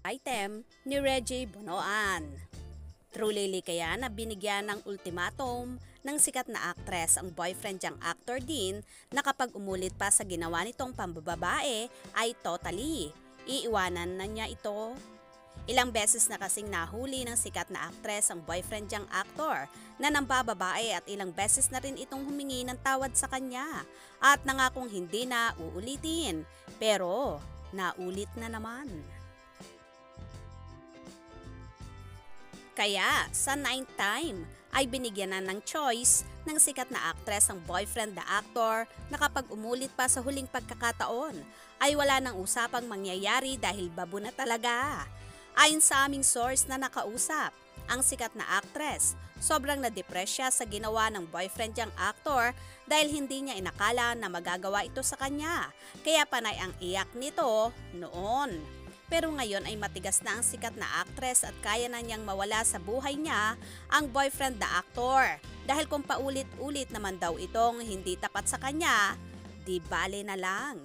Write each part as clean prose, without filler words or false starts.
item ni Reggie Bunoan. Truly kaya na binigyan ng ultimatum ng sikat na aktres ang boyfriend niyang actor din na kapag umulit pa sa ginawa nitong pambababae ay totally iiwanan na niya ito. Ilang beses na kasing nahuli ng sikat na aktres ang boyfriend niyang aktor na nambababae at ilang beses na rin itong humingi ng tawad sa kanya at nangakong hindi na uulitin, pero naulit na naman. Kaya sa 9th time ay binigyan na ng choice ng sikat na aktres ang boyfriend na aktor na kapag umulit pa sa huling pagkakataon ay wala nang usapang mangyayari dahil babo na talaga. Ayon sa aming source na nakausap, ang sikat na aktres, sobrang na-depress siya sa ginawa ng boyfriend niyang aktor dahil hindi niya inakala na magagawa ito sa kanya. Kaya panay ang iyak nito noon. Pero ngayon ay matigas na ang sikat na aktres at kaya na niyang mawala sa buhay niya ang boyfriend na aktor. Dahil kung paulit-ulit naman daw itong hindi tapat sa kanya, di bale na lang.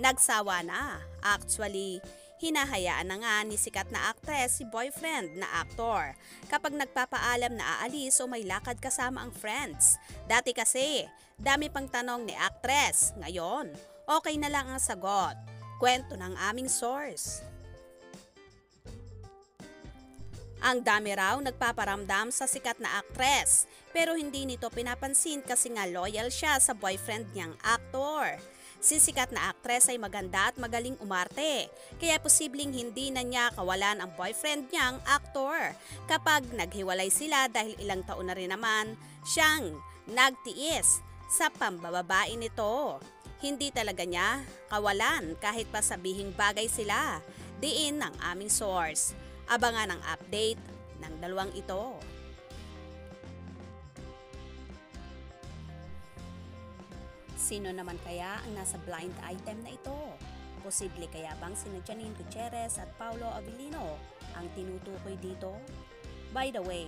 Nagsawa na. Actually, hinahayaan na nga ni sikat na aktres si boyfriend na aktor kapag nagpapaalam na aalis o may lakad kasama ang friends. Dati kasi, dami pang tanong ni aktres. Ngayon, okay na lang ang sagot. Kwento ng aming source. Ang dami raw nagpaparamdam sa sikat na aktres pero hindi nito pinapansin kasi nga loyal siya sa boyfriend niyang aktor. Si sikat na aktres ay maganda at magaling umarte, kaya posibleng hindi na niya kawalan ang boyfriend niyang aktor kapag naghiwalay sila dahil ilang taon na rin naman siyang nagtiis sa pambababae nito. Hindi talaga niya kawalan kahit pa sabihing bagay sila, diin ng aming source. Abangan ang update ng dalawang ito. Sino naman kaya ang nasa blind item na ito? Posible kaya bang sina Janine Gutierrez at Paulo Avellino ang tinutukoy dito? By the way,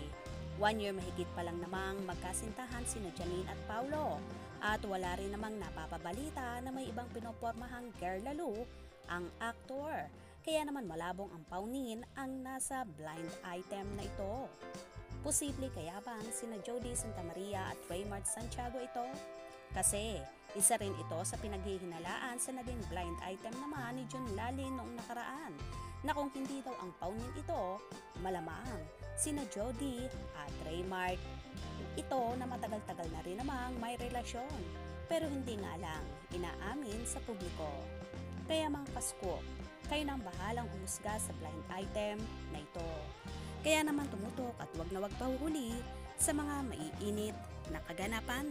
1 year mahigit pa lang namang magkasintahan sina Janine at Paulo at wala rin namang napapabalita na may ibang pinopormahang girl lalo ang aktor. Kaya naman malabong ang paunin ang nasa blind item na ito. Posible kaya bang sina Jody Santa Maria at Raymart Santiago ito? Kasi isa rin ito sa pinaghihinalaan sa naging blind item naman ni Jun Lalin noong nakaraan na kung hindi daw ang paunin ito, malamang sina Jody at Raymart ito na matagal-tagal na rin namang may relasyon pero hindi nga lang inaamin sa publiko. Kaya mga kasko, kayo nang bahalang humusga sa blind item na ito. Kaya naman tumutok at wag na wag pahuhuli sa mga maiinit na kaganapan.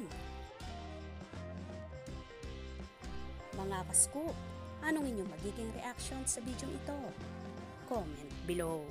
Mga kasko, anong inyong magiging reaction sa video ito? Comment below.